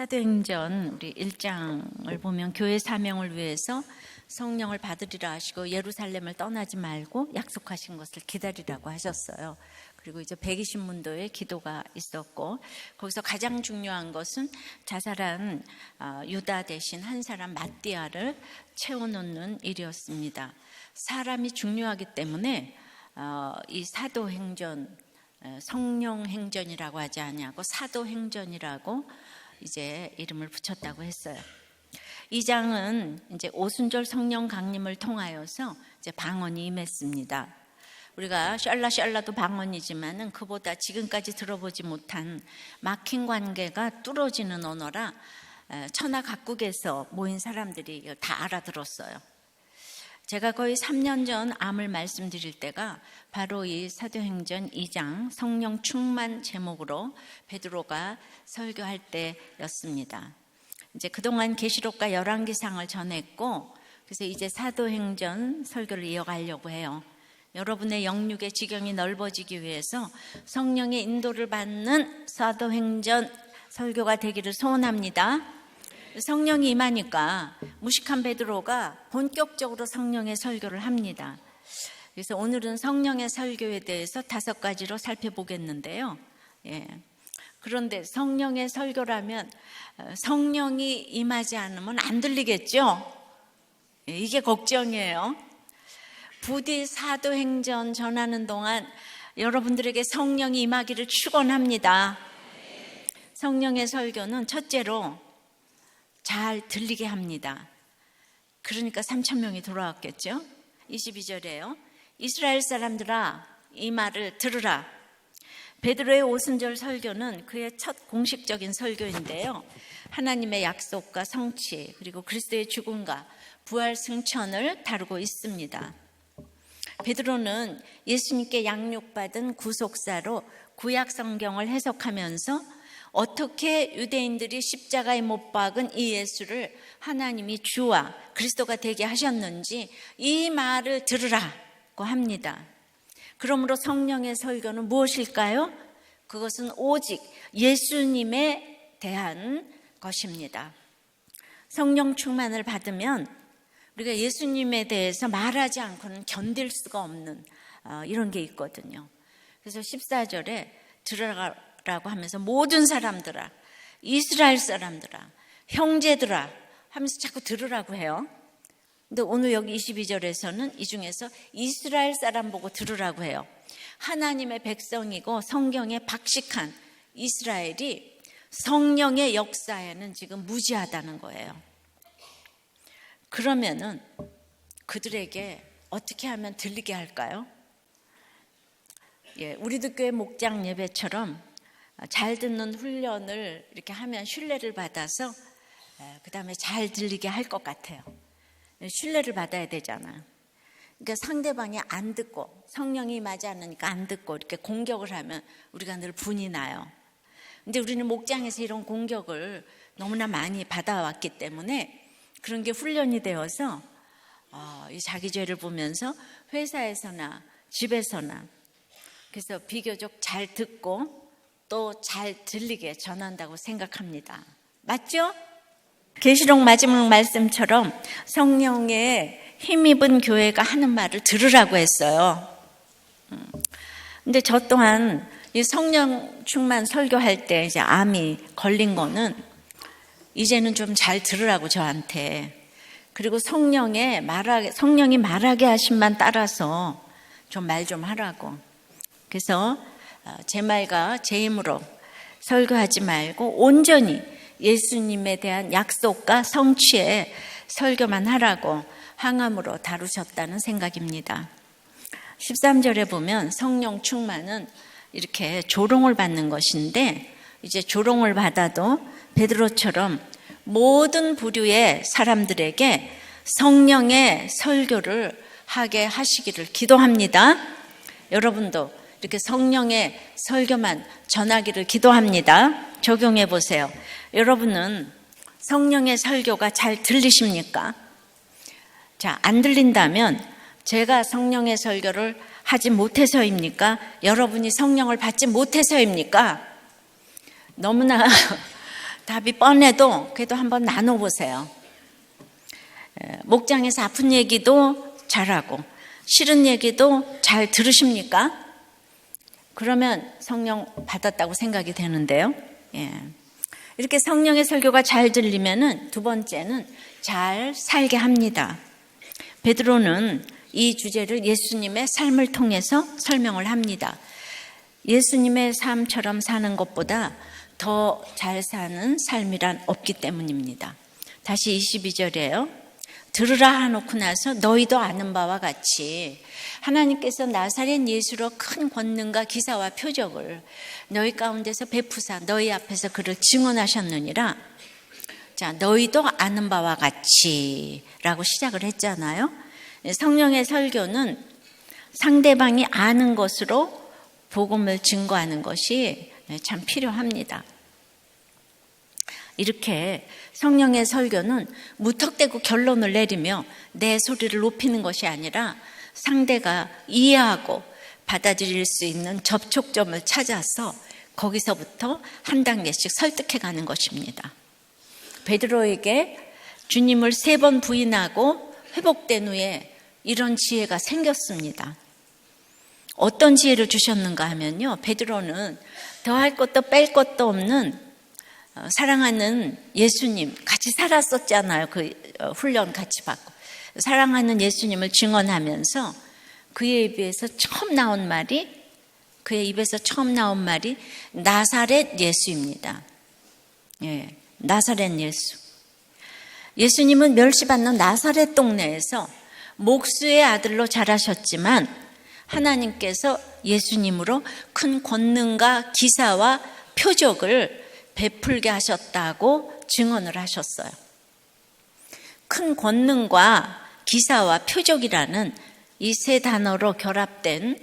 사도행전 우리 1장을 보면 교회 사명을 위해서 성령을 받으리라 하시고 예루살렘을 떠나지 말고 약속하신 것을 기다리라고 하셨어요. 그리고 이제 120문도의 기도가 있었고, 거기서 가장 중요한 것은 자살한 유다 대신 한 사람 마띠아를 채워놓는 일이었습니다. 사람이 중요하기 때문에 이 사도행전, 성령행전이라고 하지 아니하고 사도행전이라고 이제 이름을 붙였다고 했어요. 이 장은 이제 오순절 성령 강림을 통하여서 이제 방언이 임했습니다. 우리가 샬라도 방언이지만은 그보다 지금까지 들어보지 못한 막힌 관계가 뚫어지는 언어라 천하 각국에서 모인 사람들이 이걸 다 알아들었어요. 제가 거의 3년 전 암을 말씀드릴 때가 바로 이 사도행전 2장 성령 충만 제목으로 베드로가 설교할 때였습니다. 이제 그동안 계시록과 열왕기상을 전했고, 그래서 이제 사도행전 설교를 이어가려고 해요. 여러분의 영육의 지경이 넓어지기 위해서 성령의 인도를 받는 사도행전 설교가 되기를 소원합니다. 성령이 임하니까 무식한 베드로가 본격적으로 성령의 설교를 합니다. 그래서 오늘은 성령의 설교에 대해서 5가지로 살펴보겠는데요. 그런데 성령의 설교라면 성령이 임하지 않으면 안 들리겠죠? 이게 걱정이에요. 부디 사도행전 전하는 동안 여러분들에게 성령이 임하기를 축원합니다. 성령의 설교는 첫째로 잘 들리게 합니다. 그러니까 3,000명이 돌아왔겠죠? 22절이에요. 이스라엘 사람들아, 이 말을 들으라. 베드로의 오순절 설교는 그의 첫 공식적인 설교인데요. 하나님의 약속과 성취, 그리고 그리스도의 죽음과 부활 승천을 다루고 있습니다. 베드로는 예수님께 양육받은 구속사로 구약 성경을 해석하면서 어떻게 유대인들이 십자가에 못 박은 이 예수를 하나님이 주와 그리스도가 되게 하셨는지 이 말을 들으라고 합니다. 그러므로 성령의 설교는 무엇일까요? 그것은 오직 예수님에 대한 것입니다. 성령 충만을 받으면 우리가 예수님에 대해서 말하지 않고는 견딜 수가 없는 이런 게 있거든요. 그래서 14절에 들으라고 하면서 모든 사람들아, 이스라엘 사람들아, 형제들아 하면서 자꾸 들으라고 해요. 근데 오늘 여기 22절에서는 이 중에서 이스라엘 사람 보고 들으라고 해요. 하나님의 백성이고 성경에 박식한 이스라엘이 성령의 역사에는 지금 무지하다는 거예요. 그러면은 그들에게 어떻게 하면 들리게 할까요? 우리도 교회 목장 예배처럼 잘 듣는 훈련을 이렇게 하면 신뢰를 받아서 그 다음에 잘 들리게 할 것 같아요. 신뢰를 받아야 되잖아요. 그러니까 상대방이 안 듣고 성령이 임하지 않으니까 안 듣고 이렇게 공격을 하면 우리가 늘 분이 나요. 근데 우리는 목장에서 이런 공격을 너무나 많이 받아왔기 때문에 그런 게 훈련이 되어서 이 자기 죄를 보면서 회사에서나 집에서나 그래서 비교적 잘 듣고 또 잘 들리게 전한다고 생각합니다. 맞죠? 계시록 마지막 말씀처럼 성령의 힘입은 교회가 하는 말을 들으라고 했어요. 근데 저 또한 이 성령 충만 설교할 때 이제 암이 걸린 거는 이제는 좀 잘 들으라고 저한테. 그리고 성령이 말하게 하심만 따라서 좀 말 좀 하라고. 그래서 제 말과 제 힘으로 설교하지 말고 온전히 예수님에 대한 약속과 성취에 설교만 하라고 항암으로 다루셨다는 생각입니다. 13절에 보면 성령 충만은 이렇게 조롱을 받는 것인데, 이제 조롱을 받아도 베드로처럼 모든 부류의 사람들에게 성령의 설교를 하게 하시기를 기도합니다. 여러분도 이렇게 성령의 설교만 전하기를 기도합니다. 적용해 보세요. 여러분은 성령의 설교가 잘 들리십니까? 자, 안 들린다면 제가 성령의 설교를 하지 못해서입니까? 여러분이 성령을 받지 못해서입니까? 너무나 답이 뻔해도 그래도 한번 나눠보세요. 목장에서 아픈 얘기도 잘하고 싫은 얘기도 잘 들으십니까? 그러면 성령 받았다고 생각이 되는데요. 이렇게 성령의 설교가 잘 들리면은 두 번째는 잘 살게 합니다. 베드로는 이 주제를 예수님의 삶을 통해서 설명을 합니다. 예수님의 삶처럼 사는 것보다 더 잘 사는 삶이란 없기 때문입니다. 다시 22절이에요. 들으라 하놓고 나서 너희도 아는 바와 같이 하나님께서 나사렛 예수로 큰 권능과 기사와 표적을 너희 가운데서 베푸사 너희 앞에서 그를 증언하셨느니라. 자, 너희도 아는 바와 같이 라고 시작을 했잖아요. 성령의 설교는 상대방이 아는 것으로 복음을 증거하는 것이 참 필요합니다. 이렇게 성령의 설교는 무턱대고 결론을 내리며 내 소리를 높이는 것이 아니라 상대가 이해하고 받아들일 수 있는 접촉점을 찾아서 거기서부터 한 단계씩 설득해 가는 것입니다. 베드로에게 주님을 3번 부인하고 회복된 후에 이런 지혜가 생겼습니다. 어떤 지혜를 주셨는가 하면요. 베드로는 더할 것도 뺄 것도 없는 사랑하는 예수님 같이 살았었잖아요. 그 훈련 같이 받고 사랑하는 예수님을 증언하면서 그의 입에서 처음 나온 말이 나사렛 예수입니다. 나사렛 예수. 예수님은 멸시받는 나사렛 동네에서 목수의 아들로 자라셨지만 하나님께서 예수님으로 큰 권능과 기사와 표적을 베풀게 하셨다고 증언을 하셨어요. 큰 권능과 기사와 표적이라는 이 3 단어로 결합된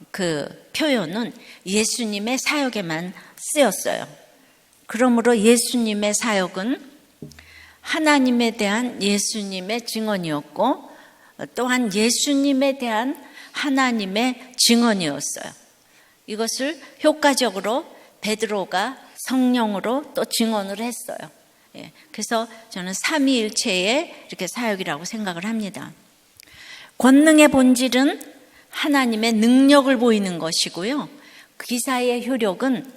그 표현은 예수님의 사역에만 쓰였어요. 그러므로 예수님의 사역은 하나님에 대한 예수님의 증언이었고 또한 예수님에 대한 하나님의 증언이었어요. 이것을 효과적으로 베드로가 성령으로 또 증언을 했어요. 그래서 저는 삼위일체의 이렇게 사역이라고 생각을 합니다. 권능의 본질은 하나님의 능력을 보이는 것이고요. 기사의 효력은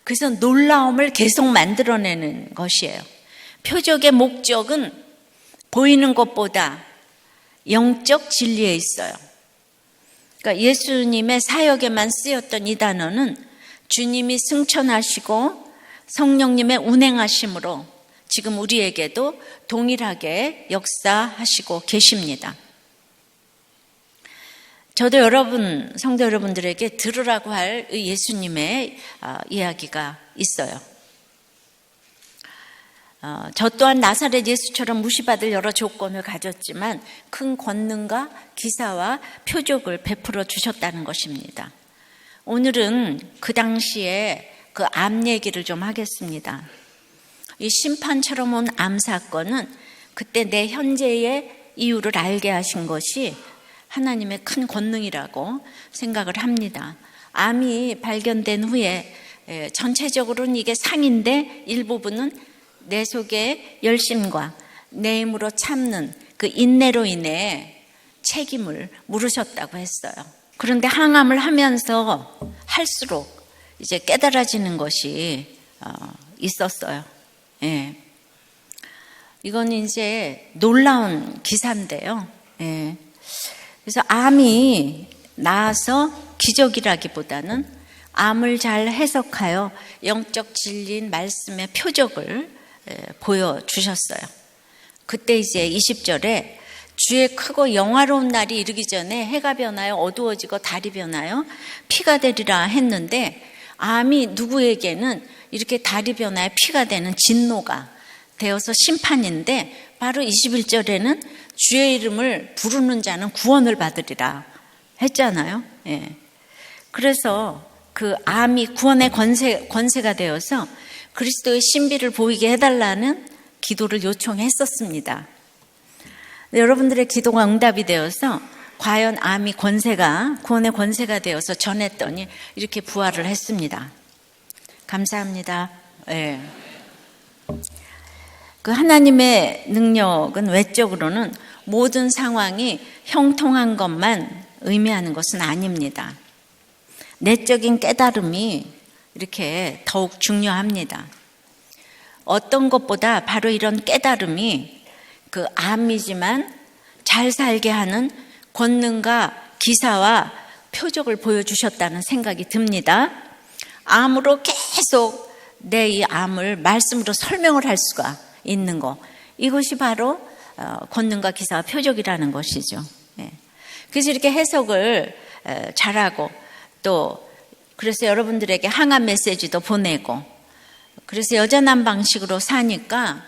그래서 놀라움을 계속 만들어내는 것이에요. 표적의 목적은 보이는 것보다 영적 진리에 있어요. 그러니까 예수님의 사역에만 쓰였던 이 단어는 주님이 승천하시고 성령님의 운행하심으로 지금 우리에게도 동일하게 역사하시고 계십니다. 저도 여러분, 성도 여러분들에게 들으라고 할 예수님의 이야기가 있어요. 저 또한 나사렛 예수처럼 무시받을 여러 조건을 가졌지만 큰 권능과 기사와 표적을 베풀어 주셨다는 것입니다. 오늘은 그 당시에 그 암 얘기를 좀 하겠습니다. 이 심판처럼 온 암 사건은 그때 내 현재의 이유를 알게 하신 것이 하나님의 큰 권능이라고 생각을 합니다. 암이 발견된 후에 전체적으로는 이게 상인데 일부분은 내 속의 열심과 내 힘으로 참는 그 인내로 인해 책임을 물으셨다고 했어요. 그런데 항암을 하면서 할수록 이제 깨달아지는 것이 있었어요. 이건 이제 놀라운 기사인데요. 그래서 암이 나아서 기적이라기보다는 암을 잘 해석하여 영적 진리인 말씀의 표적을 보여주셨어요. 그때 이제 20절에 주의 크고 영화로운 날이 이르기 전에 해가 변하여 어두워지고 달이 변하여 피가 되리라 했는데 암이 누구에게는 이렇게 달이 변하여 피가 되는 진노가 되어서 심판인데 바로 21절에는 주의 이름을 부르는 자는 구원을 받으리라 했잖아요. 그래서 그 암이 구원의 권세가 되어서 그리스도의 신비를 보이게 해달라는 기도를 요청했었습니다. 여러분들의 기도가 응답이 되어서 과연 암이 구원의 권세가 되어서 전했더니 이렇게 부활을 했습니다. 감사합니다. 그 하나님의 능력은 외적으로는 모든 상황이 형통한 것만 의미하는 것은 아닙니다. 내적인 깨달음이 이렇게 더욱 중요합니다. 어떤 것보다 바로 이런 깨달음이 그 암이지만 잘 살게 하는 권능과 기사와 표적을 보여주셨다는 생각이 듭니다. 암으로 계속 내 이 암을 말씀으로 설명을 할 수가 있는 것, 이것이 바로 권능과 기사와 표적이라는 것이죠. 그래서 이렇게 해석을 잘하고, 또 그래서 여러분들에게 항암 메시지도 보내고, 그래서 여전한 방식으로 사니까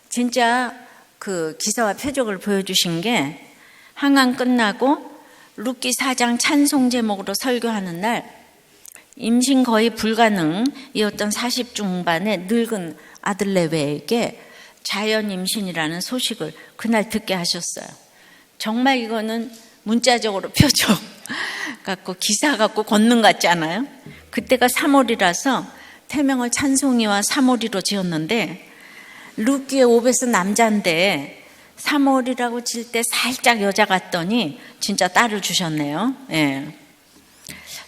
진짜 그 기사와 표적을 보여주신 게, 항암 끝나고 룻기 4장 찬송 제목으로 설교하는 날, 임신 거의 불가능이었던 40 중반의 늙은 아들 레위에게 자연 임신이라는 소식을 그날 듣게 하셨어요. 정말 이거는 문자적으로 표적 갖고 기사 갖고 권능 같지 않아요? 그때가 3월이라서 태명을 찬송이와 3월이로 지었는데, 룻기의 오벳은 남자인데 3월이라고 질 때 살짝 여자 같더니 진짜 딸을 주셨네요.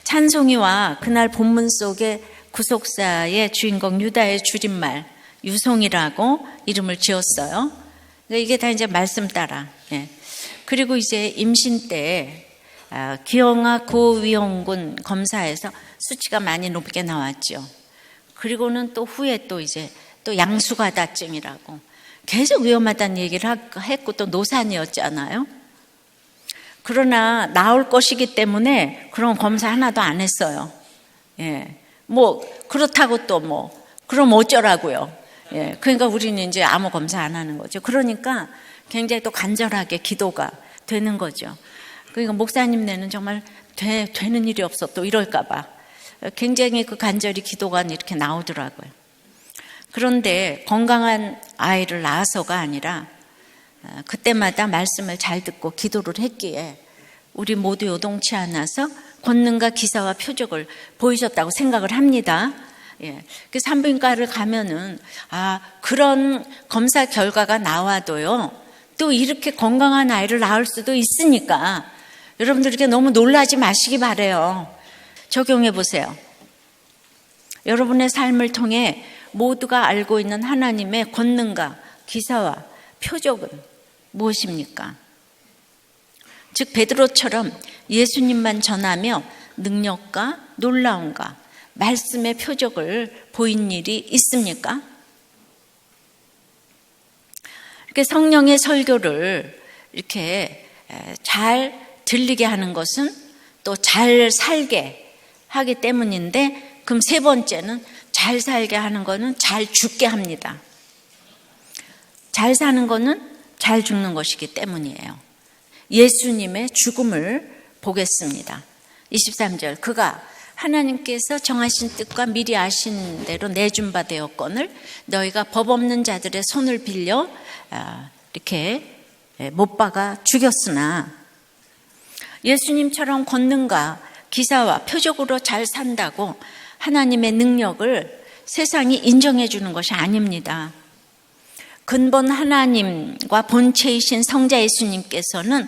찬송이와 그날 본문 속의 구속사의 주인공 유다의 줄임말 유송이라고 이름을 지었어요. 이게 다 이제 말씀 따라. 그리고 이제 임신 때 기영아 고위험군 검사에서 수치가 많이 높게 나왔죠. 그리고는 또 후에 또 이제 또 양수가다증이라고 계속 위험하다는 얘기를 했고, 또 노산이었잖아요. 그러나 나올 것이기 때문에 그런 검사 하나도 안 했어요. 뭐 그렇다고 또 뭐 그럼 어쩌라고요. 그러니까 우리는 이제 아무 검사 안 하는 거죠. 그러니까 굉장히 또 간절하게 기도가 되는 거죠. 그러니까 목사님네는 정말 되는 일이 없어 또 이럴까 봐 굉장히 그 간절히 기도가 이렇게 나오더라고요. 그런데 건강한 아이를 낳아서가 아니라 그때마다 말씀을 잘 듣고 기도를 했기에 우리 모두 요동치 않아서 권능과 기사와 표적을 보이셨다고 생각을 합니다. 그 산부인과를 가면은 그런 검사 결과가 나와도요, 또 이렇게 건강한 아이를 낳을 수도 있으니까 여러분들 이렇게 너무 놀라지 마시기 바래요. 적용해 보세요. 여러분의 삶을 통해 모두가 알고 있는 하나님의 권능과 기사와 표적은 무엇입니까? 즉 베드로처럼 예수님만 전하며 능력과 놀라움과 말씀의 표적을 보인 일이 있습니까? 이렇게 성령의 설교를 이렇게 잘 들리게 하는 것은 또 잘 살게 하기 때문인데, 그럼 세 번째는 잘 살게 하는 거는 잘 죽게 합니다. 잘 사는 거는 잘 죽는 것이기 때문이에요. 예수님의 죽음을 보겠습니다. 23절, 그가 하나님께서 정하신 뜻과 미리 아신 대로 내준 바 되었거늘 너희가 법 없는 자들의 손을 빌려 이렇게 못 박아 죽였으나, 예수님처럼 권능과 기사와 표적으로 잘 산다고 하나님의 능력을 세상이 인정해 주는 것이 아닙니다. 근본 하나님과 본체이신 성자 예수님께서는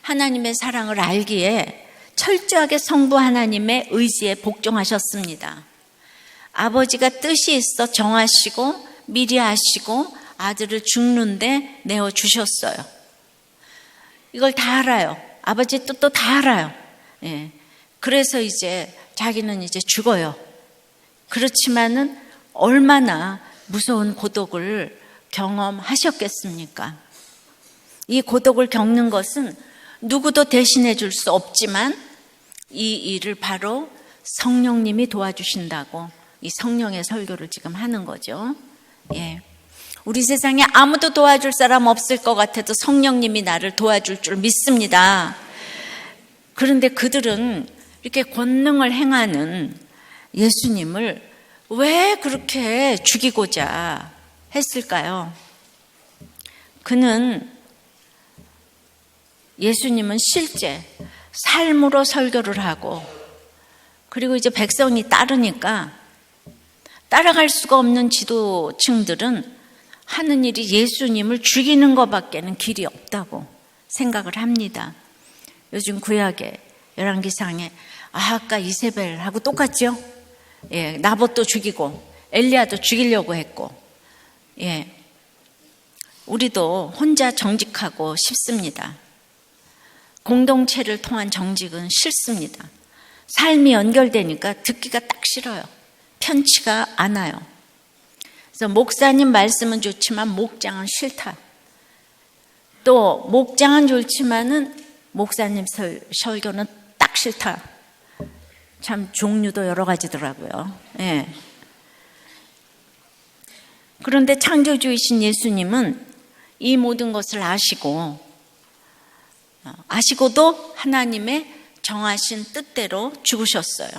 하나님의 사랑을 알기에 철저하게 성부 하나님의 의지에 복종하셨습니다. 아버지가 뜻이 있어 정하시고 미리 아시고 아들을 죽는데 내어주셨어요. 이걸 다 알아요. 아버지 뜻도 다 알아요. 그래서 이제 자기는 이제 죽어요. 그렇지만은 얼마나 무서운 고독을 경험하셨겠습니까? 이 고독을 겪는 것은 누구도 대신해 줄 수 없지만 이 일을 바로 성령님이 도와주신다고 이 성령의 설교를 지금 하는 거죠. 우리 세상에 아무도 도와줄 사람 없을 것 같아도 성령님이 나를 도와줄 줄 믿습니다. 그런데 그들은 이렇게 권능을 행하는 예수님을 왜 그렇게 죽이고자 했을까요? 예수님은 실제 삶으로 설교를 하고, 그리고 이제 백성이 따르니까 따라갈 수가 없는 지도층들은 하는 일이 예수님을 죽이는 것밖에는 길이 없다고 생각을 합니다. 요즘 구약에 열왕기상에 아까 이세벨하고 똑같죠? 예, 나봇도 죽이고 엘리야도 죽이려고 했고, 예, 우리도 혼자 정직하고 싶습니다. 공동체를 통한 정직은 싫습니다. 삶이 연결되니까 듣기가 딱 싫어요. 편치가 않아요. 그래서 목사님 말씀은 좋지만 목장은 싫다. 또 목장은 좋지만은 목사님 설교는 딱 싫다. 참 종류도 여러 가지더라고요. 예. 그런데 창조주이신 예수님은 이 모든 것을 아시고도 하나님의 정하신 뜻대로 죽으셨어요.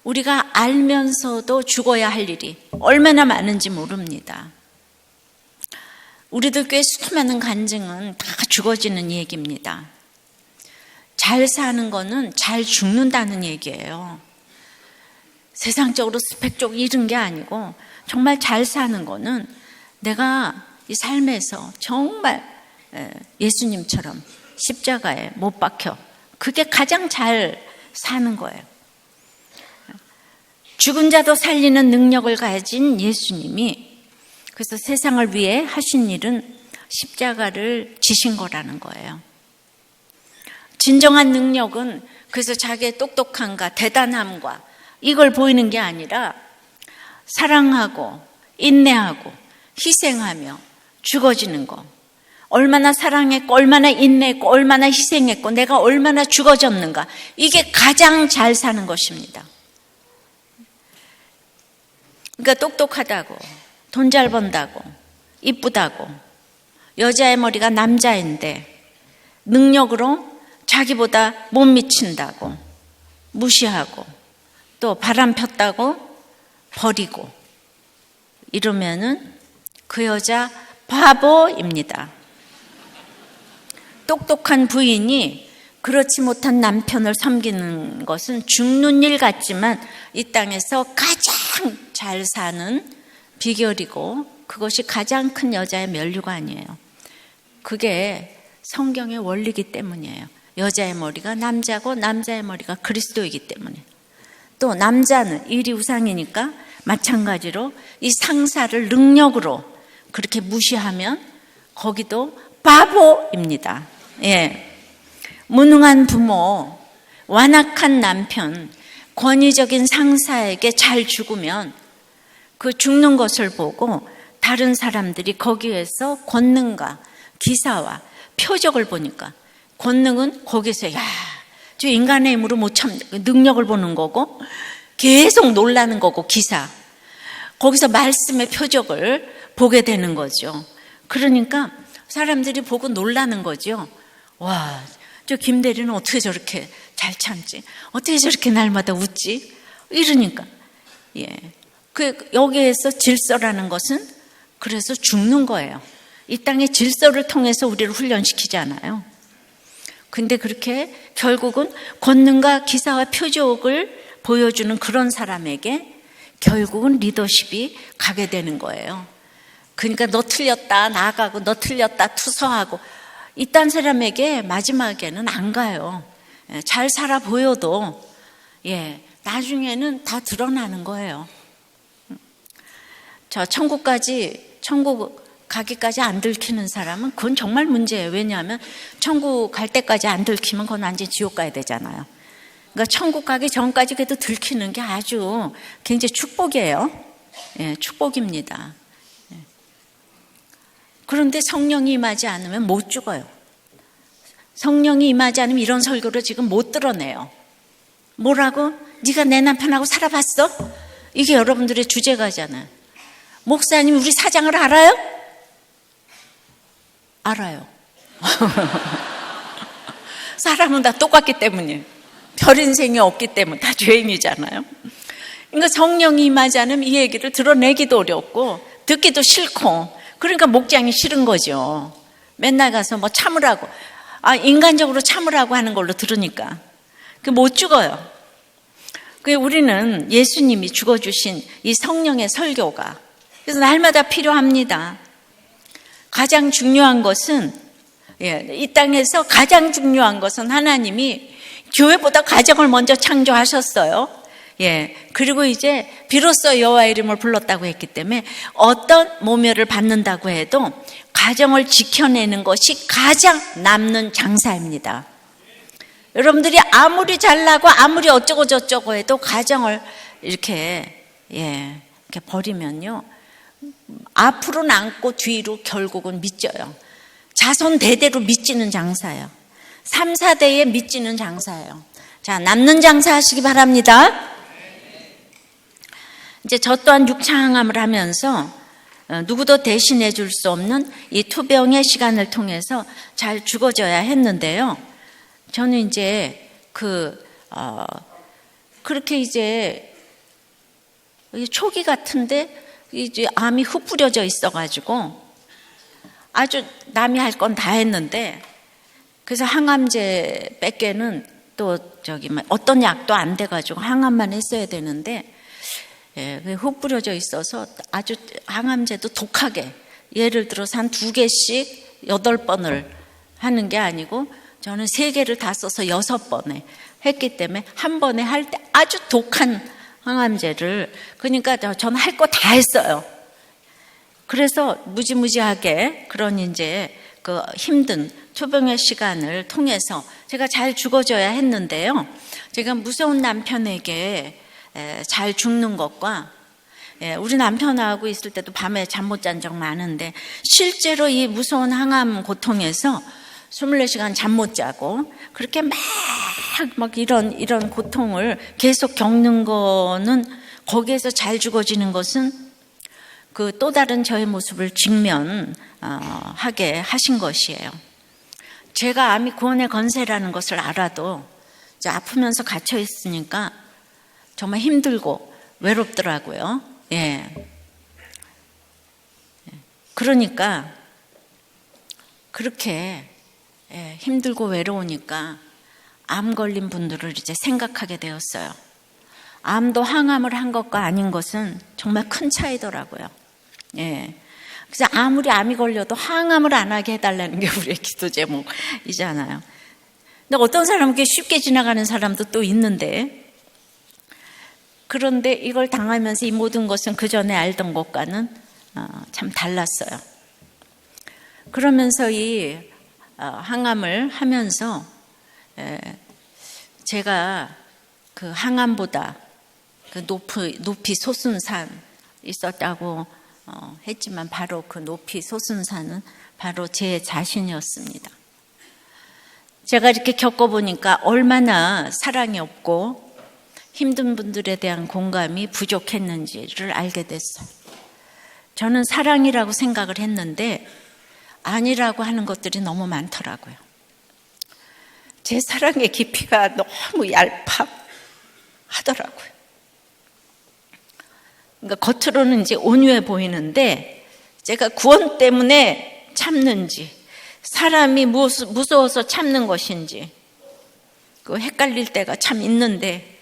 우리가 알면서도 죽어야 할 일이 얼마나 많은지 모릅니다. 우리들 꽤 수많은 간증은 다 죽어지는 얘기입니다. 잘 사는 거는 잘 죽는다는 얘기예요. 세상적으로 스펙적으로 이런 게 아니고 정말 잘 사는 거는 내가 이 삶에서 정말 예수님처럼 십자가에 못 박혀, 그게 가장 잘 사는 거예요. 죽은 자도 살리는 능력을 가진 예수님이 그래서 세상을 위해 하신 일은 십자가를 지신 거라는 거예요. 진정한 능력은 그래서 자기의 똑똑함과 대단함과 이걸 보이는 게 아니라 사랑하고 인내하고 희생하며 죽어지는 거. 얼마나 사랑했고 얼마나 인내했고 얼마나 희생했고 내가 얼마나 죽어졌는가. 이게 가장 잘 사는 것입니다. 그러니까 똑똑하다고 돈 잘 번다고 이쁘다고 여자의 머리가 남자인데 능력으로 자기보다 못 미친다고 무시하고 또 바람 폈다고 버리고 이러면은 그 여자 바보입니다. 똑똑한 부인이 그렇지 못한 남편을 섬기는 것은 죽는 일 같지만 이 땅에서 가장 잘 사는 비결이고 그것이 가장 큰 여자의 면류관이에요. 그게 성경의 원리이기 때문이에요. 여자의 머리가 남자고 남자의 머리가 그리스도이기 때문에. 또 남자는 일이 우상이니까 마찬가지로 이 상사를 능력으로 그렇게 무시하면 거기도 바보입니다. 예. 무능한 부모, 완악한 남편, 권위적인 상사에게 잘 죽으면 그 죽는 것을 보고 다른 사람들이 거기에서 권능과 기사와 표적을 보니까 권능은 거기서 저 인간의 힘으로 못 참 능력을 보는 거고 계속 놀라는 거고 기사 거기서 말씀의 표적을 보게 되는 거죠. 그러니까 사람들이 보고 놀라는 거죠. 와, 저 김대리는 어떻게 저렇게 잘 참지? 어떻게 저렇게 날마다 웃지? 이러니까 예, 여기에서 질서라는 것은 그래서 죽는 거예요. 이 땅의 질서를 통해서 우리를 훈련시키잖아요. 근데 그렇게 결국은 권능과 기사와 표적을 보여주는 그런 사람에게 결국은 리더십이 가게 되는 거예요. 그러니까 너 틀렸다 나가고 너 틀렸다 투서하고 이딴 사람에게 마지막에는 안 가요. 잘 살아 보여도 나중에는 다 드러나는 거예요. 천국 가기까지 안 들키는 사람은 그건 정말 문제예요. 왜냐하면 천국 갈 때까지 안 들키면 그건 완전 지옥 가야 되잖아요. 그러니까 천국 가기 전까지 그래도 들키는 게 아주 굉장히 축복이에요. 축복입니다. 그런데 성령이 임하지 않으면 못 죽어요. 성령이 임하지 않으면 이런 설교를 지금 못 들어내요. 뭐라고? 네가 내 남편하고 살아봤어? 이게 여러분들의 주제가잖아요. 목사님 우리 사장을 알아요? 알아요. 사람은 다 똑같기 때문이에요. 별 인생이 없기 때문에 다 죄인이잖아요. 그러니까 성령이 임하지 않으면 이 얘기를 드러내기도 어렵고 듣기도 싫고 그러니까 목장이 싫은 거죠. 맨날 가서 뭐 참으라고 인간적으로 참으라고 하는 걸로 들으니까 못 죽어요. 우리는 예수님이 죽어주신 이 성령의 설교가 그래서 날마다 필요합니다. 가장 중요한 것은, 이 땅에서 가장 중요한 것은 하나님이 교회보다 가정을 먼저 창조하셨어요. 그리고 이제 비로소 여호와의 이름을 불렀다고 했기 때문에 어떤 모멸을 받는다고 해도 가정을 지켜내는 것이 가장 남는 장사입니다. 여러분들이 아무리 잘나고 아무리 어쩌고 저쩌고 해도 가정을 이렇게 버리면요, 앞으로는 않고 뒤로 결국은 미쳐요. 자손 대대로 미치는 장사예요. 3, 4대에 미치는 장사예요. 자, 남는 장사 하시기 바랍니다. 이제 저 또한 육창함을 하면서 누구도 대신해 줄 수 없는 이 투병의 시간을 통해서 잘 죽어져야 했는데요. 저는 이제 그렇게 이제 초기 같은데 이제 암이 흙 뿌려져 있어가지고 아주 남이 할 건 다 했는데, 그래서 항암제 뺏게는 또 어떤 약도 안 돼가지고 항암만 했어야 되는데, 흙 뿌려져 있어서 아주 항암제도 독하게, 예를 들어서 한 2개씩 8번을 하는 게 아니고 저는 3개를 다 써서 6번에 했기 때문에 한 번에 할 때 아주 독한 항암제를, 그러니까 저는 할 거 다 했어요. 그래서 무지무지하게 그런 이제 그 힘든 투병의 시간을 통해서 제가 잘 죽어져야 했는데요. 제가 무서운 남편에게 잘 죽는 것과, 우리 남편하고 있을 때도 밤에 잠 못 잔 적 많은데, 실제로 이 무서운 항암 고통에서 24시간 잠 못 자고 그렇게 막 이런 고통을 계속 겪는 거는, 거기에서 잘 죽어지는 것은 그 또 다른 저의 모습을 직면하게 하신 것이에요. 제가 암이 구원의 건세라는 것을 알아도 아프면서 갇혀 있으니까 정말 힘들고 외롭더라고요. 그러니까 그렇게 힘들고 외로우니까 암 걸린 분들을 이제 생각하게 되었어요. 암도 항암을 한 것과 아닌 것은 정말 큰 차이더라고요. 그래서 아무리 암이 걸려도 항암을 안 하게 해달라는 게 우리의 기도 제목이잖아요. 근데 어떤 사람은 쉽게 지나가는 사람도 또 있는데, 그런데 이걸 당하면서 이 모든 것은 그 전에 알던 것과는 참 달랐어요. 그러면서 이 항암을 하면서 제가 그 항암보다 그 높이 솟은 산 있었다고 했지만, 바로 그 높이 솟은 산은 바로 제 자신이었습니다. 제가 이렇게 겪어보니까 얼마나 사랑이 없고 힘든 분들에 대한 공감이 부족했는지를 알게 됐어요. 저는 사랑이라고 생각을 했는데 아니라고 하는 것들이 너무 많더라고요. 제 사랑의 깊이가 너무 얄팍하더라고요. 그러니까 겉으로는 이제 온유해 보이는데, 제가 구원 때문에 참는지, 사람이 무서워서 참는 것인지 그 헷갈릴 때가 참 있는데,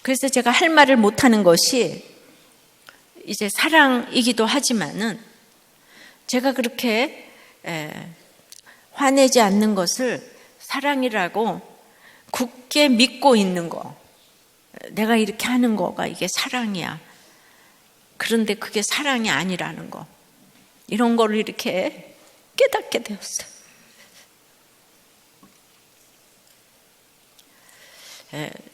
그래서 제가 할 말을 못하는 것이 이제 사랑이기도 하지만은, 제가 그렇게 화내지 않는 것을 사랑이라고 굳게 믿고 있는 거, 내가 이렇게 하는 거가 이게 사랑이야. 그런데 그게 사랑이 아니라는 거, 이런 거를 이렇게 깨닫게 되었어요.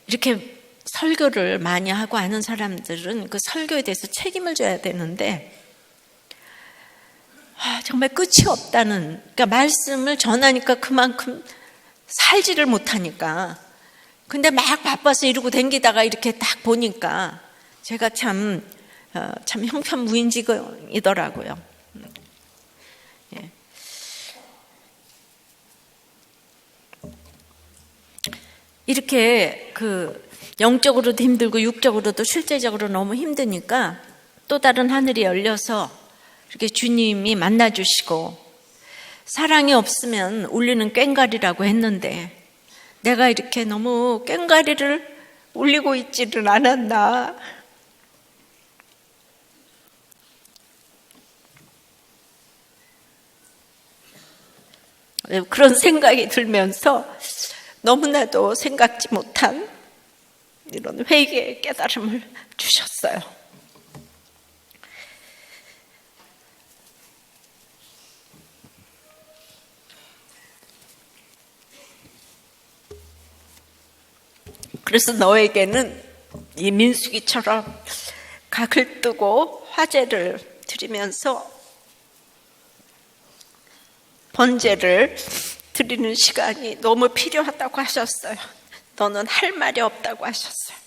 이렇게 설교를 많이 하고 하는 사람들은 그 설교에 대해서 책임을 져야 되는데, 정말 끝이 없다는, 그러니까 말씀을 전하니까 그만큼 살지를 못하니까, 근데 막 바빠서 이러고 댕기다가 이렇게 딱 보니까 제가 참 형편무인지이더라고요. 이렇게 그 영적으로도 힘들고 육적으로도 실제적으로 너무 힘드니까 또 다른 하늘이 열려서 이렇게 주님이 만나주시고, 사랑이 없으면 울리는 꽹과리라고 했는데 내가 이렇게 너무 꽹과리를 울리고 있지를 않았나. 그런 생각이 들면서 너무나도 생각지 못한 이런 회개의 깨달음을 주셨어요. 그래서 너에게는 이 민수기처럼 각을 뜨고 화제를 드리면서 번제를 드리는 시간이 너무 필요하다고 하셨어요. 너는 할 말이 없다고 하셨어요.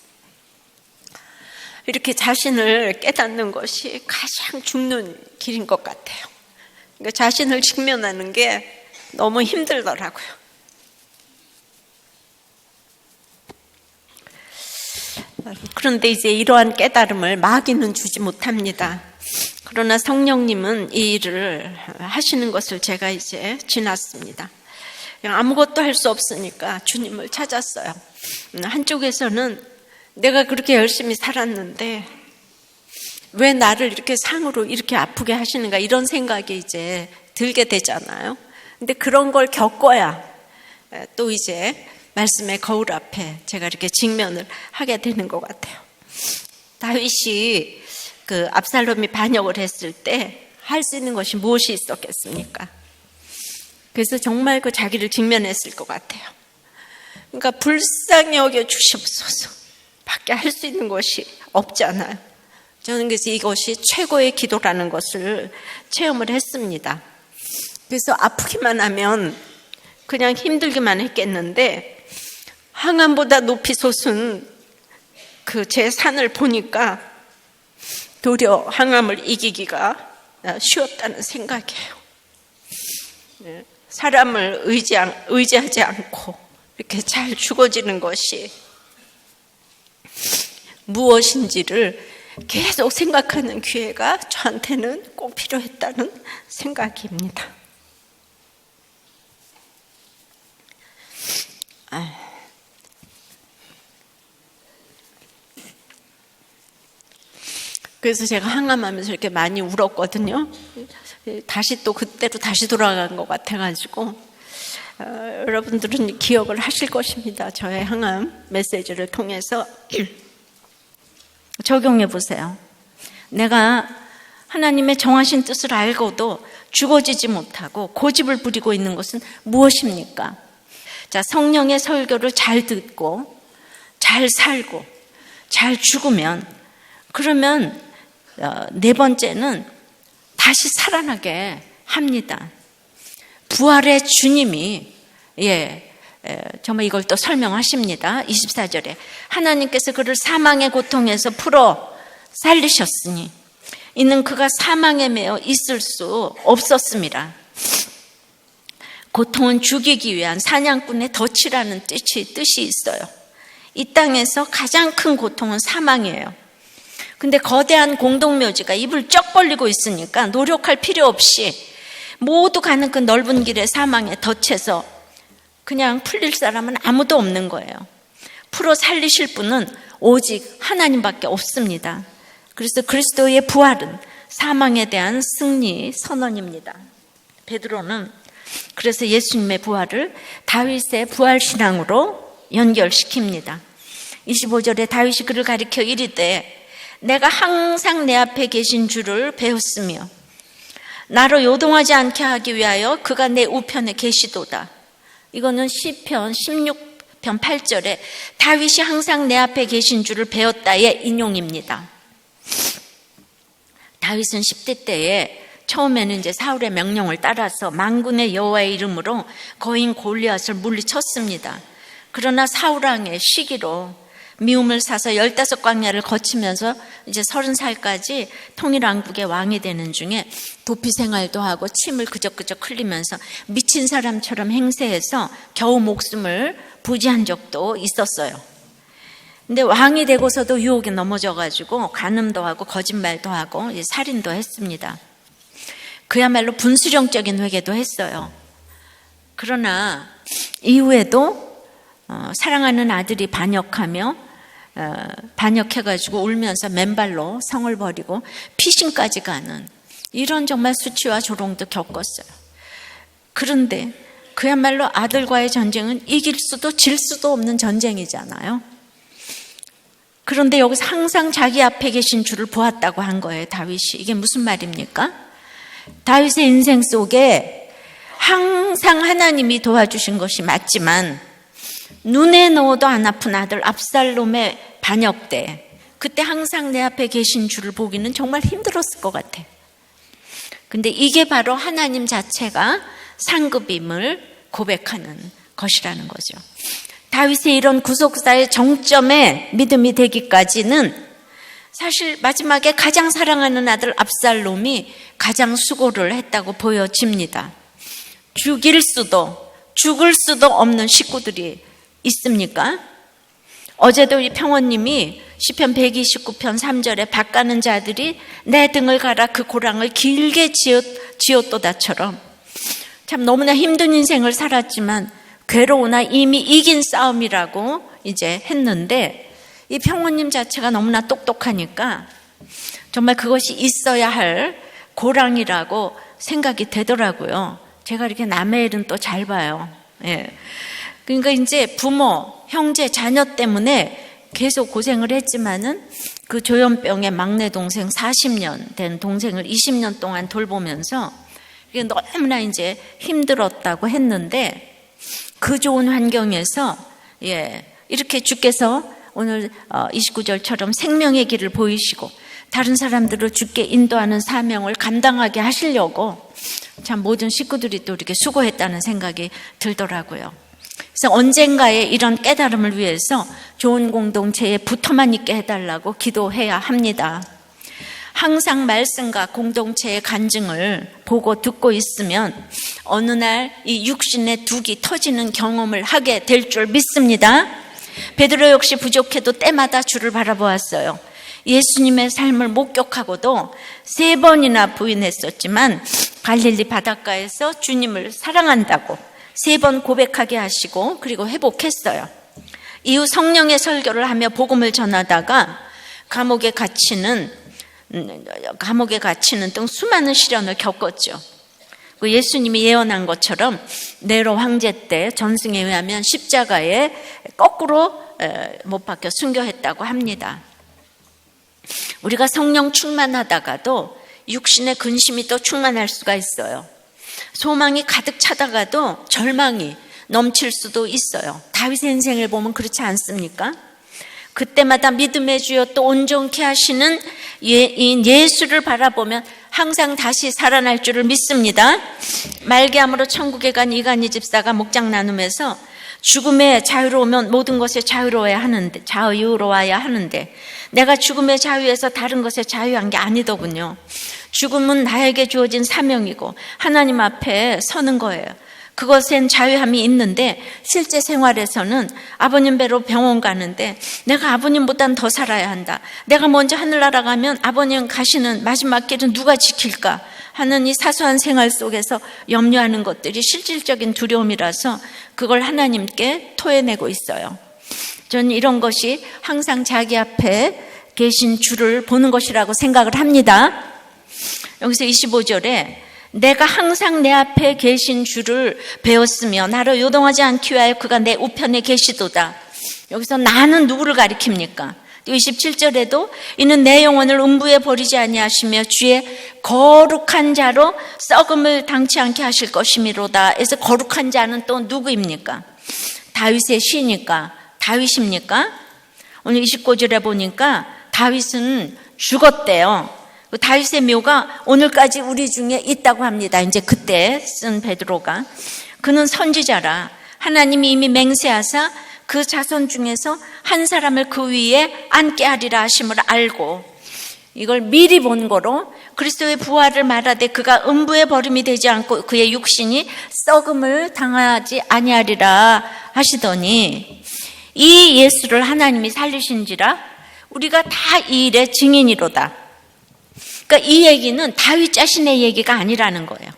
이렇게 자신을 깨닫는 것이 가장 죽는 길인 것 같아요. 그러니까 자신을 직면하는 게 너무 힘들더라고요. 그런데 이제 이러한 깨달음을 마귀는 주지 못합니다. 그러나 성령님은 이 일을 하시는 것을 제가 이제 지났습니다. 아무것도 할 수 없으니까 주님을 찾았어요. 한쪽에서는 내가 그렇게 열심히 살았는데 왜 나를 이렇게 상으로 이렇게 아프게 하시는가, 이런 생각이 이제 들게 되잖아요. 근데 그런 걸 겪어야 또 이제 말씀의 거울 앞에 제가 이렇게 직면을 하게 되는 것 같아요. 다윗이 그 압살롬이 반역을 했을 때 할 수 있는 것이 무엇이 있었겠습니까? 그래서 정말 그 자기를 직면했을 것 같아요. 그러니까 불쌍히 여겨 주시옵소서 밖에 할 수 있는 것이 없잖아요. 저는 그래서 이것이 최고의 기도라는 것을 체험을 했습니다. 그래서 아프기만 하면 그냥 힘들기만 했겠는데 항암보다 높이 솟은 그 제 산을 보니까 도리어 항암을 이기기가 쉬웠다는 생각이에요. 사람을 의지하지 않고 이렇게 잘 죽어지는 것이 무엇인지를 계속 생각하는 기회가 저한테는 꼭 필요했다는 생각입니다. 그래서 제가 항암하면서 이렇게 많이 울었거든요. 다시 또 그때로 다시 돌아간 것 같아가지고 여러분들은 기억을 하실 것입니다. 저의 항암 메시지를 통해서 적용해 보세요. 내가 하나님의 정하신 뜻을 알고도 죽어지지 못하고 고집을 부리고 있는 것은 무엇입니까? 자, 성령의 설교를 잘 듣고 잘 살고 잘 죽으면, 그러면 네 번째는 다시 살아나게 합니다. 부활의 주님이 정말 이걸 또 설명하십니다. 24절에 하나님께서 그를 사망의 고통에서 풀어 살리셨으니 이는 그가 사망에 매여 있을 수 없었습니다. 고통은 죽이기 위한 사냥꾼의 덫이라는 뜻이 있어요. 이 땅에서 가장 큰 고통은 사망이에요. 근데 거대한 공동묘지가 입을 쩍 벌리고 있으니까 노력할 필요 없이 모두 가는 그 넓은 길의 사망의 덫에서 그냥 풀릴 사람은 아무도 없는 거예요. 풀어 살리실 분은 오직 하나님밖에 없습니다. 그래서 그리스도의 부활은 사망에 대한 승리 선언입니다. 베드로는 그래서 예수님의 부활을 다윗의 부활 신앙으로 연결시킵니다. 25절에 다윗이 그를 가리켜 이르되 내가 항상 내 앞에 계신 줄을 배웠으며 나로 요동하지 않게 하기 위하여 그가 내 우편에 계시도다. 이거는 시편 16편 8절에 다윗이 항상 내 앞에 계신 줄을 배웠다의 인용입니다. 다윗은 10대 때에 처음에는 이제 사울의 명령을 따라서 만군의 여호와의 이름으로 거인 골리앗을 물리쳤습니다. 그러나 사울 왕의 시기로 미움을 사서 15광야를 거치면서 이제 30살까지 통일왕국의 왕이 되는 중에 도피 생활도 하고 침을 그적그적 흘리면서 미친 사람처럼 행세해서 겨우 목숨을 부지한 적도 있었어요. 근데 왕이 되고서도 유혹에 넘어져가지고 간음도 하고 거짓말도 하고 살인도 했습니다. 그야말로 분수령적인 회개도 했어요. 그러나 이후에도 사랑하는 아들이 반역해가지고 울면서 맨발로 성을 버리고 피신까지 가는 이런 정말 수치와 조롱도 겪었어요. 그런데 그야말로 아들과의 전쟁은 이길 수도 질 수도 없는 전쟁이잖아요. 그런데 여기서 항상 자기 앞에 계신 주를 보았다고 한 거예요, 다윗이. 이게 무슨 말입니까? 다윗의 인생 속에 항상 하나님이 도와주신 것이 맞지만 눈에 넣어도 안 아픈 아들 압살롬의 반역 때, 그때 항상 내 앞에 계신 주를 보기는 정말 힘들었을 것 같아요. 근데 이게 바로 하나님 자체가 상급임을 고백하는 것이라는 거죠. 다윗의 이런 구속사의 정점에 믿음이 되기까지는 사실 마지막에 가장 사랑하는 아들 압살롬이 가장 수고를 했다고 보여집니다. 죽을 수도 없는 식구들이 있습니까? 어제도 이 평원님이 시편 129편 3절에 밭 가는 자들이 내 등을 갈아 그 고랑을 길게 지었도다처럼 참 너무나 힘든 인생을 살았지만 괴로우나 이미 이긴 싸움이라고 이제 했는데, 이 평원님 자체가 너무나 똑똑하니까 정말 그것이 있어야 할 고랑이라고 생각이 되더라고요. 제가 이렇게 남의 일은 또 잘 봐요. 예. 그러니까 이제 부모, 형제, 자녀 때문에 계속 고생을 했지만은 그 조현병의 막내 동생 40년 된 동생을 20년 동안 돌보면서 이게 너무나 이제 힘들었다고 했는데, 그 좋은 환경에서 이렇게 주께서 오늘 29절처럼 생명의 길을 보이시고 다른 사람들을 주께 인도하는 사명을 감당하게 하시려고 참 모든 식구들이 또 이렇게 수고했다는 생각이 들더라고요. 그래서 언젠가에 이런 깨달음을 위해서 좋은 공동체에 붙어만 있게 해달라고 기도해야 합니다. 항상 말씀과 공동체의 간증을 보고 듣고 있으면 어느 날 이 육신의 둑이 터지는 경험을 하게 될 줄 믿습니다. 베드로 역시 부족해도 때마다 주를 바라보았어요. 예수님의 삶을 목격하고도 3번이나 부인했었지만 갈릴리 바닷가에서 주님을 사랑한다고 3번 고백하게 하시고 그리고 회복했어요. 이후 성령의 설교를 하며 복음을 전하다가 감옥에 갇히는 등 수많은 시련을 겪었죠. 예수님이 예언한 것처럼 네로 황제 때 전승에 의하면 십자가에 거꾸로 못 박혀 순교했다고 합니다. 우리가 성령 충만하다가도 육신의 근심이 또 충만할 수가 있어요. 소망이 가득 차다가도 절망이 넘칠 수도 있어요. 다윗의 인생을 보면 그렇지 않습니까? 그때마다 믿음의 주여 또 온전케 하시는 예수를 바라보면 항상 다시 살아날 줄을 믿습니다. 말기암으로 천국에 간 이간희 집사가 목장 나누면서 죽음에 자유로우면 모든 것에 자유로워야 하는데 내가 죽음의 자유에서 다른 것에 자유한 게 아니더군요. 죽음은 나에게 주어진 사명이고 하나님 앞에 서는 거예요. 그것엔 자유함이 있는데 실제 생활에서는 아버님 뵈러 병원 가는데 내가 아버님보단 더 살아야 한다. 내가 먼저 하늘나라 가면 아버님 가시는 마지막 길은 누가 지킬까 하는 이 사소한 생활 속에서 염려하는 것들이 실질적인 두려움이라서 그걸 하나님께 토해내고 있어요. 저는 이런 것이 항상 자기 앞에 계신 주를 보는 것이라고 생각을 합니다. 여기서 25절에 내가 항상 내 앞에 계신 주를 배웠으며 나를 요동하지 않기 위하여 그가 내 우편에 계시도다. 여기서 나는 누구를 가리킵니까? 27절에도 이는 내 영혼을 음부에 버리지 아니하시며 주의 거룩한 자로 썩음을 당치 않게 하실 것이미로다. 그래서 거룩한 자는 또 누구입니까? 다윗의 시니까 다윗입니까? 오늘 29절에 보니까 다윗은 죽었대요. 다윗의 묘가 오늘까지 우리 중에 있다고 합니다. 이제 그때 쓴 베드로가. 그는 선지자라 하나님이 이미 맹세하사 그 자손 중에서 한 사람을 그 위에 앉게 하리라 하심을 알고 이걸 미리 본 거로 그리스도의 부활을 말하되 그가 음부에 버림이 되지 않고 그의 육신이 썩음을 당하지 아니하리라 하시더니 이 예수를 하나님이 살리신지라 우리가 다 이 일의 증인이로다. 그러니까 이 얘기는 다윗 자신의 얘기가 아니라는 거예요.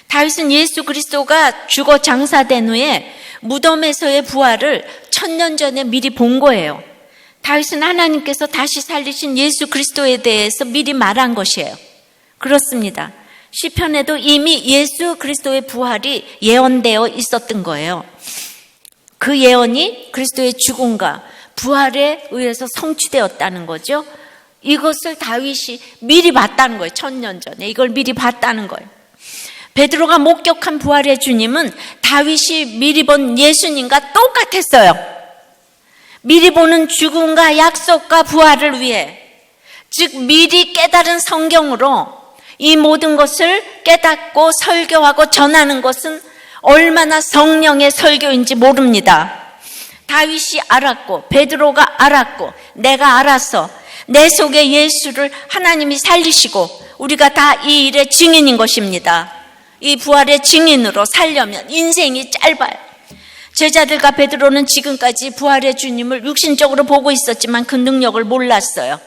다윗은 예수 그리스도가 죽어 장사된 후에 무덤에서의 부활을 1000년 전에 미리 본 거예요. 다윗은 하나님께서 다시 살리신 예수 그리스도에 대해서 미리 말한 것이에요. 그렇습니다. 시편에도 이미 예수 그리스도의 부활이 예언되어 있었던 거예요. 그 예언이 그리스도의 죽음과 부활에 의해서 성취되었다는 거죠. 이것을 다윗이 미리 봤다는 거예요. 1000년 전에 이걸 미리 봤다는 거예요. 베드로가 목격한 부활의 주님은 다윗이 미리 본 예수님과 똑같았어요. 미리 보는 죽음과 약속과 부활을 위해, 즉 미리 깨달은 성경으로 이 모든 것을 깨닫고 설교하고 전하는 것은 얼마나 성령의 설교인지 모릅니다. 다윗이 알았고 베드로가 알았고 내가 알아서 내 속에 예수를 하나님이 살리시고 우리가 다 이 일의 증인인 것입니다. 이 부활의 증인으로 살려면 인생이 짧아요. 제자들과 베드로는 지금까지 부활의 주님을 육신적으로 보고 있었지만 그 능력을 몰랐어요.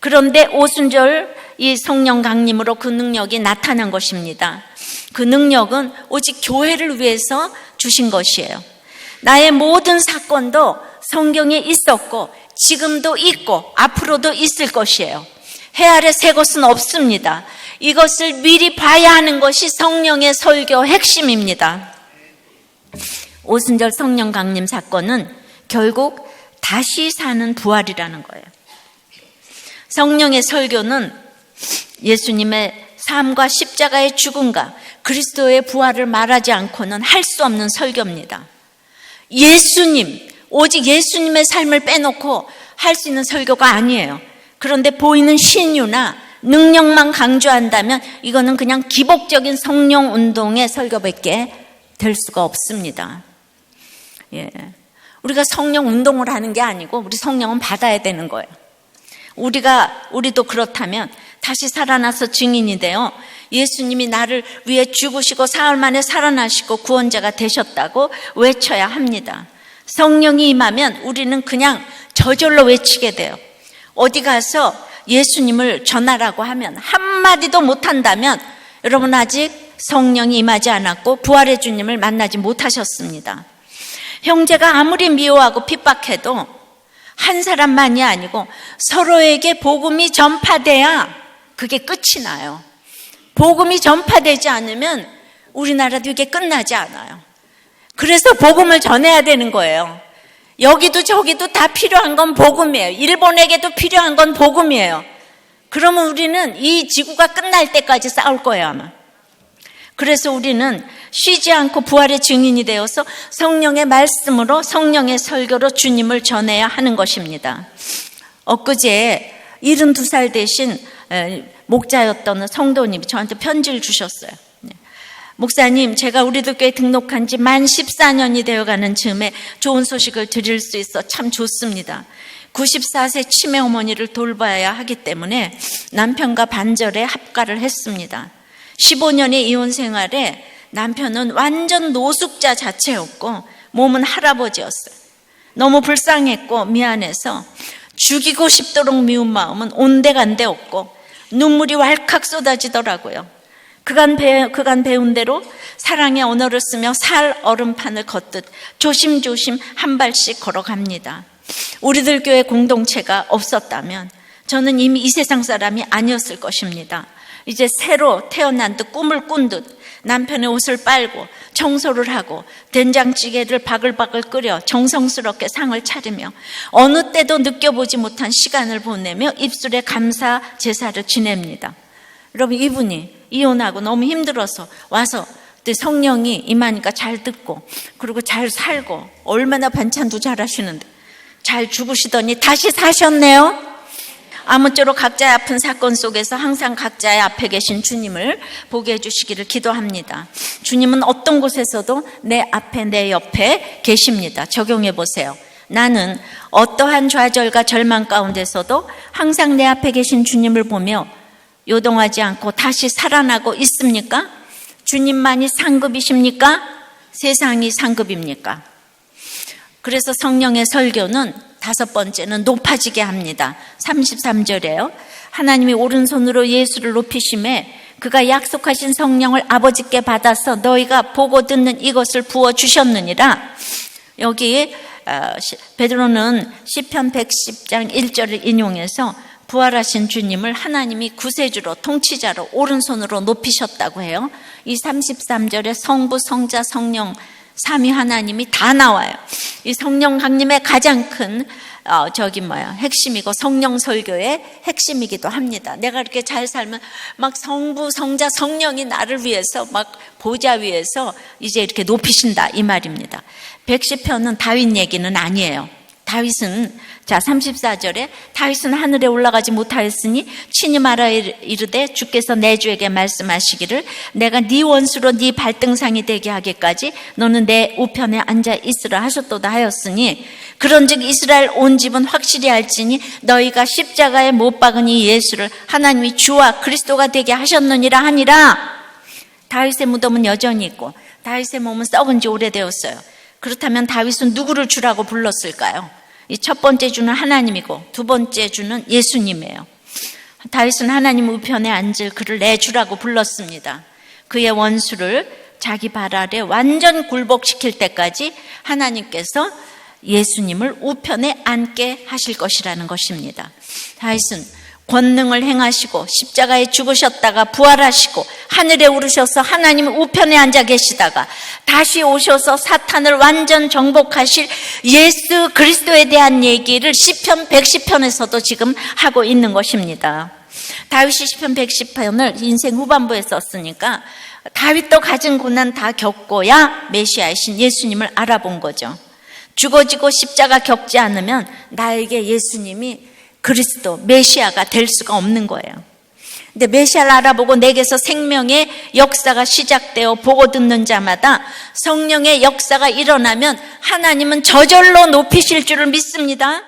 그런데 오순절 이 성령 강림으로 그 능력이 나타난 것입니다. 그 능력은 오직 교회를 위해서 주신 것이에요. 나의 모든 사건도 성경에 있었고 지금도 있고 앞으로도 있을 것이에요. 해 아래 새 것은 없습니다. 이것을 미리 봐야 하는 것이 성령의 설교 핵심입니다. 오순절 성령 강림 사건은 결국 다시 사는 부활이라는 거예요. 성령의 설교는 예수님의 삶과 십자가의 죽음과 그리스도의 부활을 말하지 않고는 할 수 없는 설교입니다. 예수님, 오직 예수님의 삶을 빼놓고 할 수 있는 설교가 아니에요. 그런데 보이는 신유나 능력만 강조한다면 이거는 그냥 기복적인 성령 운동의 설교밖에 될 수가 없습니다. 예. 우리가 성령 운동을 하는 게 아니고 우리 성령은 받아야 되는 거예요. 우리도 그렇다면 다시 살아나서 증인이 되어 예수님이 나를 위해 죽으시고 사흘 만에 살아나시고 구원자가 되셨다고 외쳐야 합니다. 성령이 임하면 우리는 그냥 저절로 외치게 돼요. 어디 가서 예수님을 전하라고 하면 한마디도 못한다면 여러분 아직 성령이 임하지 않았고 부활의 주님을 만나지 못하셨습니다. 형제가 아무리 미워하고 핍박해도 한 사람만이 아니고 서로에게 복음이 전파돼야 그게 끝이 나요. 복음이 전파되지 않으면 우리나라도 이게 끝나지 않아요. 그래서 복음을 전해야 되는 거예요. 여기도 저기도 다 필요한 건 복음이에요. 일본에게도 필요한 건 복음이에요. 그러면 우리는 이 지구가 끝날 때까지 싸울 거예요, 아마. 그래서 우리는 쉬지 않고 부활의 증인이 되어서 성령의 말씀으로 성령의 설교로 주님을 전해야 하는 것입니다. 엊그제 72살 되신 목자였던 성도님이 저한테 편지를 주셨어요. 목사님, 제가 우리들 교회 등록한 지 만 14년이 되어가는 즈음에 좋은 소식을 드릴 수 있어 참 좋습니다. 94세 치매 어머니를 돌봐야 하기 때문에 남편과 반절에 합가를 했습니다. 15년의 이혼 생활에 남편은 완전 노숙자 자체였고 몸은 할아버지였어요. 너무 불쌍했고 미안해서 죽이고 싶도록 미운 마음은 온데간데 없고 눈물이 왈칵 쏟아지더라고요. 그간 배운 대로 사랑의 언어를 쓰며 살 얼음판을 걷듯 조심조심 한 발씩 걸어갑니다. 우리들 교회 공동체가 없었다면 저는 이미 이 세상 사람이 아니었을 것입니다. 이제 새로 태어난 듯 꿈을 꾼 듯 남편의 옷을 빨고 청소를 하고 된장찌개를 바글바글 끓여 정성스럽게 상을 차리며 어느 때도 느껴보지 못한 시간을 보내며 입술에 감사 제사를 지냅니다. 여러분, 이분이 이혼하고 너무 힘들어서 와서 성령이 임하니까 잘 듣고 그리고 잘 살고 얼마나 반찬도 잘 하시는데 잘 죽으시더니 다시 사셨네요. 아무쪼록 각자의 아픈 사건 속에서 항상 각자의 앞에 계신 주님을 보게 해주시기를 기도합니다. 주님은 어떤 곳에서도 내 앞에 내 옆에 계십니다. 적용해 보세요. 나는 어떠한 좌절과 절망 가운데서도 항상 내 앞에 계신 주님을 보며 요동하지 않고 다시 살아나고 있습니까? 주님만이 상급이십니까? 세상이 상급입니까? 그래서 성령의 설교는 다섯 번째는 높아지게 합니다. 33절에요. 하나님이 오른손으로 예수를 높이심에 그가 약속하신 성령을 아버지께 받아서 너희가 보고 듣는 이것을 부어주셨느니라. 여기 베드로는 시편 110장 1절을 인용해서 부활하신 주님을 하나님이 구세주로 통치자로 오른손으로 높이셨다고 해요. 이 33절에 성부, 성자, 성령 삼위 하나님이 다 나와요. 이 성령 강림의 가장 큰 핵심이고 성령 설교의 핵심이기도 합니다. 내가 이렇게 잘 살면 막 성부, 성자, 성령이 나를 위해서 막 보좌 위에서 이제 이렇게 높이신다 이 말입니다. 110편은 다윗 얘기는 아니에요. 다윗은 34절에 다윗은 하늘에 올라가지 못하였으니 친히 말하 이르되 주께서 내 주에게 말씀하시기를 내가 네 원수로 네 발등상이 되게 하기까지 너는 내 우편에 앉아 있으라 하셨도다 하였으니 그런즉 이스라엘 온 집은 확실히 알지니 너희가 십자가에 못 박은 이 예수를 하나님이 주와 그리스도가 되게 하셨느니라 하니라. 다윗의 무덤은 여전히 있고 다윗의 몸은 썩은 지 오래되었어요. 그렇다면 다윗은 누구를 주라고 불렀을까요? 이 첫 번째 주는 하나님이고 두 번째 주는 예수님이에요. 다윗은 하나님 우편에 앉을 그를 내 주라고 불렀습니다. 그의 원수를 자기 발 아래 완전 굴복시킬 때까지 하나님께서 예수님을 우편에 앉게 하실 것이라는 것입니다. 다윗은 권능을 행하시고 십자가에 죽으셨다가 부활하시고 하늘에 오르셔서 하나님 우편에 앉아 계시다가 다시 오셔서 사탄을 완전 정복하실 예수 그리스도에 대한 얘기를 시편 110편에서도 지금 하고 있는 것입니다. 다윗이 시편 110편을 인생 후반부에 썼으니까 다윗도 가진 고난 다 겪고야 메시아이신 예수님을 알아본 거죠. 죽어지고 십자가 겪지 않으면 나에게 예수님이 그리스도, 메시아가 될 수가 없는 거예요. 근데 메시아를 알아보고 내게서 생명의 역사가 시작되어 보고 듣는 자마다 성령의 역사가 일어나면 하나님은 저절로 높이실 줄을 믿습니다.